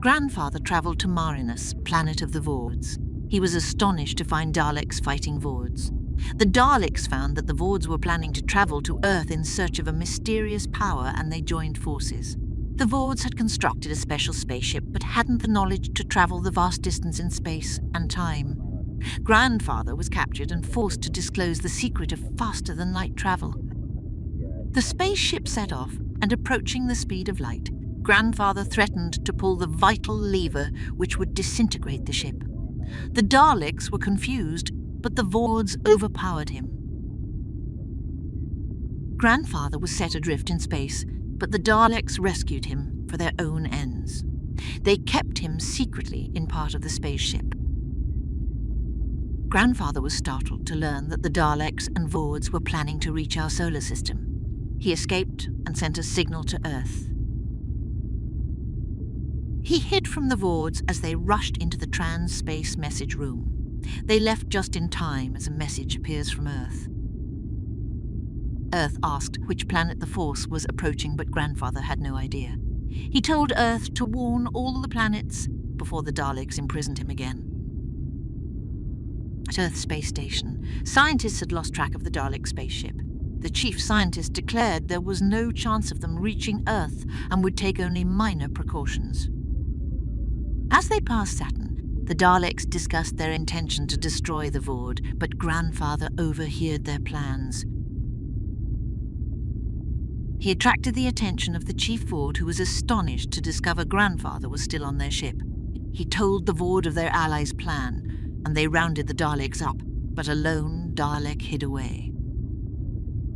Grandfather travelled to Marinus, planet of the Voords. He was astonished to find Daleks fighting Voords. The Daleks found that the Voords were planning to travel to Earth in search of a mysterious power, and they joined forces. The Voords had constructed a special spaceship but hadn't the knowledge to travel the vast distance in space and time. Grandfather was captured and forced to disclose the secret of faster-than-light travel. The spaceship set off, and approaching the speed of light, Grandfather threatened to pull the vital lever which would disintegrate the ship. The Daleks were confused, but the Voords overpowered him. Grandfather was set adrift in space, but the Daleks rescued him for their own ends. They kept him secretly in part of the spaceship. Grandfather was startled to learn that the Daleks and Voords were planning to reach our solar system. He escaped and sent a signal to Earth. He hid from the Voords as they rushed into the trans-space message room. They left just in time as a message appears from Earth. Earth asked which planet the Force was approaching, but Grandfather had no idea. He told Earth to warn all the planets before the Daleks imprisoned him again. At Earth Space Station, scientists had lost track of the Dalek spaceship. The chief scientist declared there was no chance of them reaching Earth and would take only minor precautions. As they passed Saturn, the Daleks discussed their intention to destroy the Voord, but Grandfather overheard their plans. He attracted the attention of the Chief Voord, who was astonished to discover Grandfather was still on their ship. He told the Voord of their allies' plan, and they rounded the Daleks up, but a lone Dalek hid away.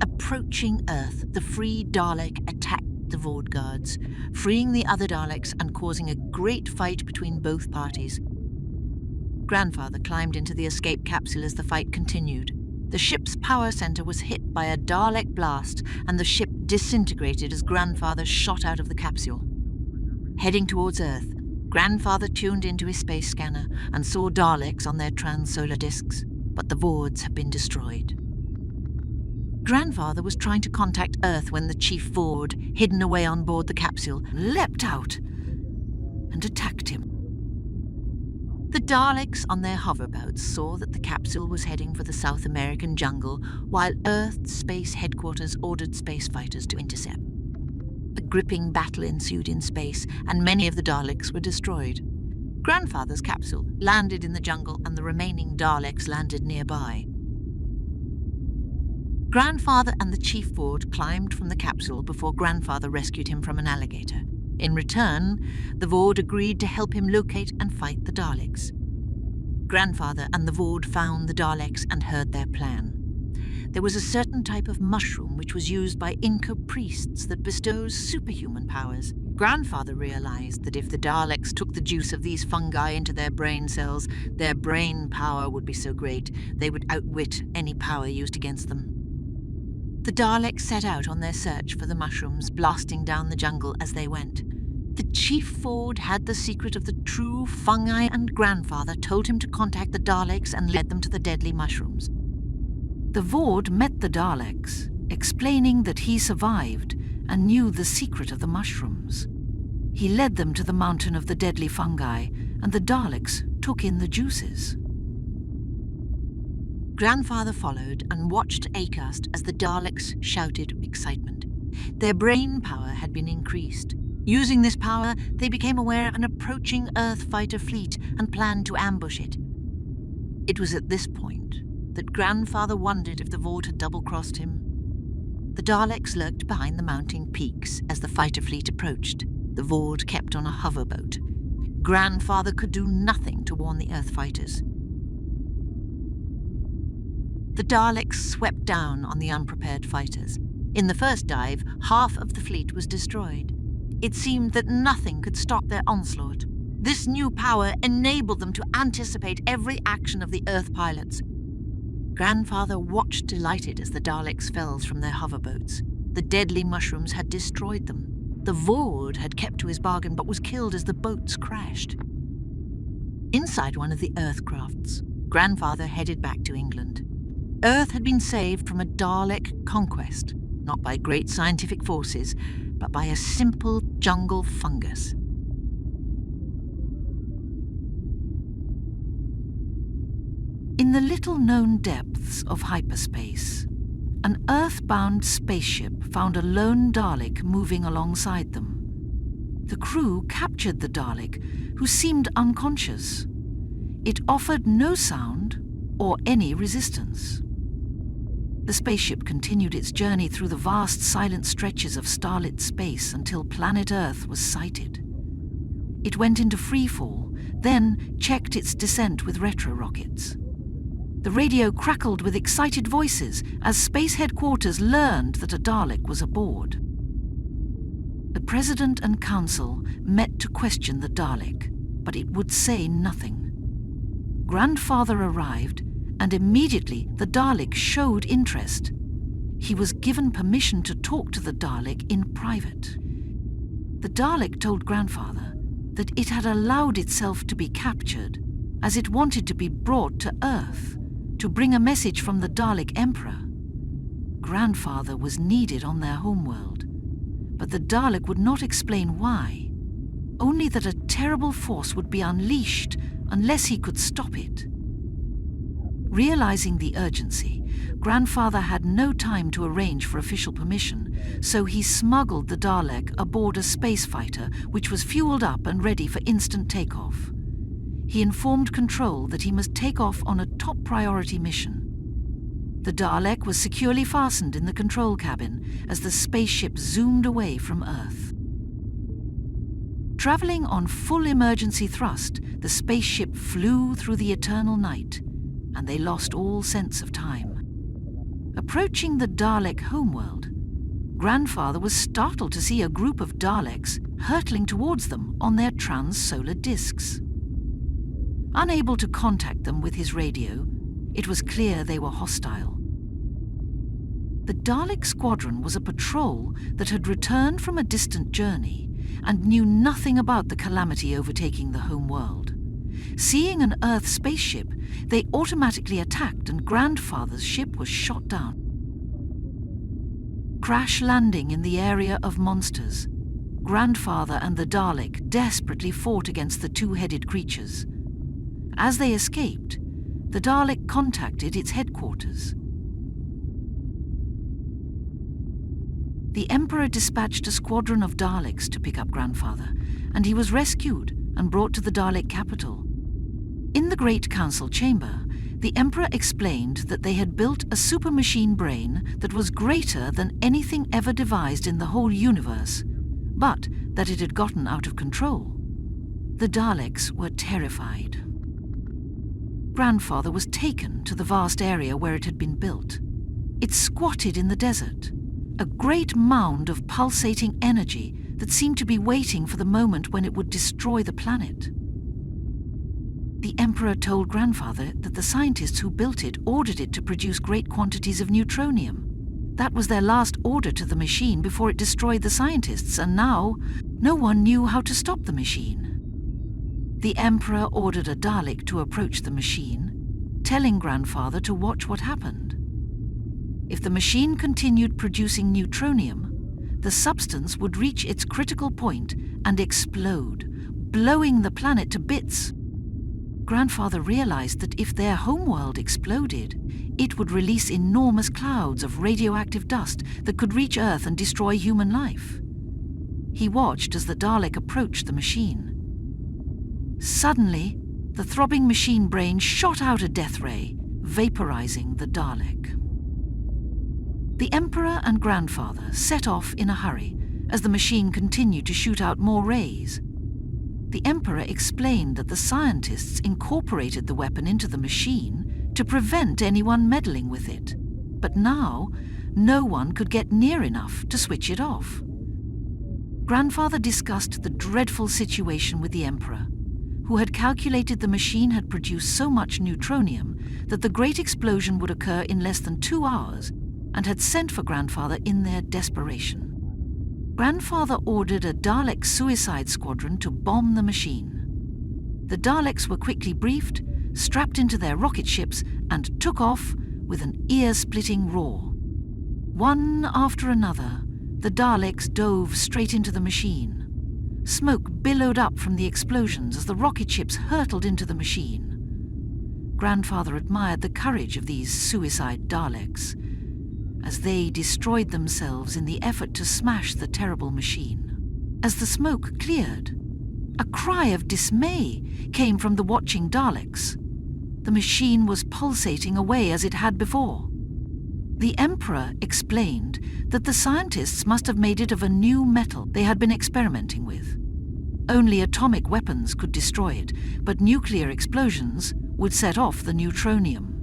Approaching Earth, the free Dalek attacked the Voord guards, freeing the other Daleks and causing a great fight between both parties. Grandfather climbed into the escape capsule as the fight continued. The ship's power center was hit by a Dalek blast, and the ship disintegrated as Grandfather shot out of the capsule. Heading towards Earth, Grandfather tuned into his space scanner and saw Daleks on their trans-solar discs, but the Voords had been destroyed. Grandfather was trying to contact Earth when the Chief Voord, hidden away on board the capsule, leapt out and attacked him. The Daleks on their hoverboats saw that the capsule was heading for the South American jungle, while Earth Space Headquarters ordered space fighters to intercept. A gripping battle ensued in space, and many of the Daleks were destroyed. Grandfather's capsule landed in the jungle, and the remaining Daleks landed nearby. Grandfather and the Chief Voord climbed from the capsule before Grandfather rescued him from an alligator. In return, the Voord agreed to help him locate and fight the Daleks. Grandfather and the Voord found the Daleks and heard their plan. There was a certain type of mushroom which was used by Inca priests that bestows superhuman powers. Grandfather realized that if the Daleks took the juice of these fungi into their brain cells, their brain power would be so great they would outwit any power used against them. The Daleks set out on their search for the mushrooms, blasting down the jungle as they went. The Chief Voord had the secret of the true fungi, and Grandfather told him to contact the Daleks and led them to the deadly mushrooms. The Voord met the Daleks, explaining that he survived and knew the secret of the mushrooms. He led them to the mountain of the deadly fungi, and the Daleks took in the juices. Grandfather followed and watched Acast as the Daleks shouted excitement. Their brain power had been increased. Using this power, they became aware of an approaching Earth fighter fleet and planned to ambush it. It was at this point that Grandfather wondered if the Voord had double-crossed him. The Daleks lurked behind the mounting peaks as the fighter fleet approached. The Voord kept on a hoverboat. Grandfather could do nothing to warn the Earth fighters. The Daleks swept down on the unprepared fighters. In the first dive, half of the fleet was destroyed. It seemed that nothing could stop their onslaught. This new power enabled them to anticipate every action of the Earth pilots. Grandfather watched delighted as the Daleks fell from their hoverboats. The deadly mushrooms had destroyed them. The Voord had kept to his bargain but was killed as the boats crashed. Inside one of the Earth crafts, Grandfather headed back to England. Earth had been saved from a Dalek conquest, not by great scientific forces, but by a simple jungle fungus. In the little-known depths of hyperspace, an Earth-bound spaceship found a lone Dalek moving alongside them. The crew captured the Dalek, who seemed unconscious. It offered no sound or any resistance. The spaceship continued its journey through the vast silent stretches of starlit space until planet Earth was sighted. It went into freefall, then checked its descent with retro-rockets. The radio crackled with excited voices as Space Headquarters learned that a Dalek was aboard. The President and Council met to question the Dalek, but it would say nothing. Grandfather arrived, and immediately the Dalek showed interest. He was given permission to talk to the Dalek in private. The Dalek told Grandfather that it had allowed itself to be captured as it wanted to be brought to Earth to bring a message from the Dalek Emperor. Grandfather was needed on their homeworld, but the Dalek would not explain why, only that a terrible force would be unleashed unless he could stop it. Realizing the urgency, Grandfather had no time to arrange for official permission, so he smuggled the Dalek aboard a space fighter which was fueled up and ready for instant takeoff. He informed Control that he must take off on a top priority mission. The Dalek was securely fastened in the control cabin as the spaceship zoomed away from Earth. Traveling on full emergency thrust, the spaceship flew through the eternal night, and they lost all sense of time. Approaching the Dalek homeworld, Grandfather was startled to see a group of Daleks hurtling towards them on their trans-solar discs. Unable to contact them with his radio, it was clear they were hostile. The Dalek squadron was a patrol that had returned from a distant journey and knew nothing about the calamity overtaking the home world. Seeing an Earth spaceship, they automatically attacked and Grandfather's ship was shot down. Crash landing in the area of monsters, Grandfather and the Dalek desperately fought against the two-headed creatures. As they escaped, the Dalek contacted its headquarters. The Emperor dispatched a squadron of Daleks to pick up Grandfather, and he was rescued and brought to the Dalek capital. In the Great Council chamber, the Emperor explained that they had built a super machine brain that was greater than anything ever devised in the whole universe, but that it had gotten out of control. The Daleks were terrified. Grandfather was taken to the vast area where it had been built. It squatted in the desert, a great mound of pulsating energy that seemed to be waiting for the moment when it would destroy the planet. The Emperor told Grandfather that the scientists who built it ordered it to produce great quantities of neutronium. That was their last order to the machine before it destroyed the scientists, and now no one knew how to stop the machine. The Emperor ordered a Dalek to approach the machine, telling Grandfather to watch what happened. If the machine continued producing neutronium, the substance would reach its critical point and explode, blowing the planet to bits. Grandfather realized that if their homeworld exploded, it would release enormous clouds of radioactive dust that could reach Earth and destroy human life. He watched as the Dalek approached the machine. Suddenly, the throbbing machine brain shot out a death ray, vaporizing the Dalek. The Emperor and Grandfather set off in a hurry as the machine continued to shoot out more rays. The Emperor explained that the scientists incorporated the weapon into the machine to prevent anyone meddling with it. But now, No one could get near enough to switch it off. Grandfather discussed the dreadful situation with the Emperor, who had calculated the machine had produced so much neutronium that the great explosion would occur in less than 2 hours, and had sent for Grandfather in their desperation. Grandfather ordered a Dalek suicide squadron to bomb the machine. The Daleks were quickly briefed, strapped into their rocket ships, and took off with an ear-splitting roar. One after another, the Daleks dove straight into the machine. Smoke billowed up from the explosions as the rocket ships hurtled into the machine. Grandfather admired the courage of these suicide Daleks, as they destroyed themselves in the effort to smash the terrible machine. As the smoke cleared, a cry of dismay came from the watching Daleks. The machine was pulsating away as it had before. The Emperor explained that the scientists must have made it of a new metal they had been experimenting with. Only atomic weapons could destroy it, but nuclear explosions would set off the neutronium.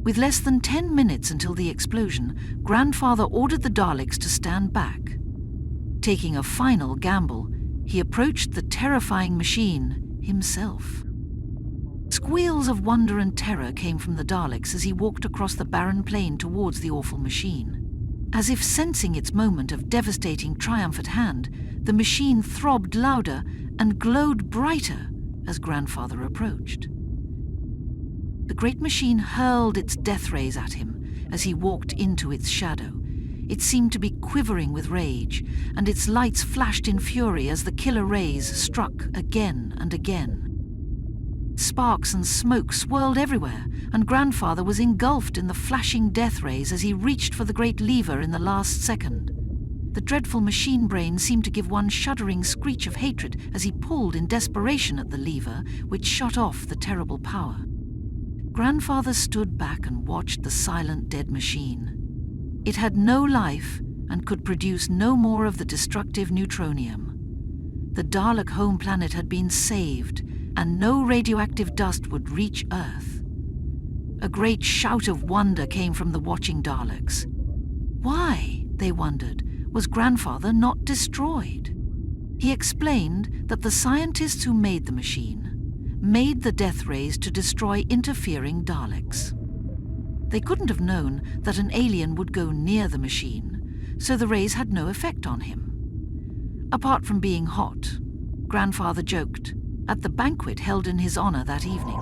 With less than 10 minutes until the explosion, Grandfather ordered the Daleks to stand back. Taking a final gamble, he approached the terrifying machine himself. Squeals of wonder and terror came from the Daleks as he walked across the barren plain towards the awful machine. As if sensing its moment of devastating triumph at hand, the machine throbbed louder and glowed brighter as Grandfather approached. The great machine hurled its death rays at him as he walked into its shadow. It seemed to be quivering with rage, and its lights flashed in fury as the killer rays struck again and again. Sparks and smoke swirled everywhere, and Grandfather was engulfed in the flashing death rays as he reached for the great lever in the last second. The dreadful machine brain seemed to give one shuddering screech of hatred as he pulled in desperation at the lever, which shut off the terrible power. Grandfather stood back and watched the silent dead machine. It had no life and could produce no more of the destructive neutronium. The Dalek home planet had been saved, and no radioactive dust would reach Earth. A great shout of wonder came from the watching Daleks. Why, they wondered, was Grandfather not destroyed? He explained that the scientists who made the machine made the death rays to destroy interfering Daleks. They couldn't have known that an alien would go near the machine, so the rays had no effect on him. Apart from being hot, Grandfather joked, at the banquet held in his honor that evening,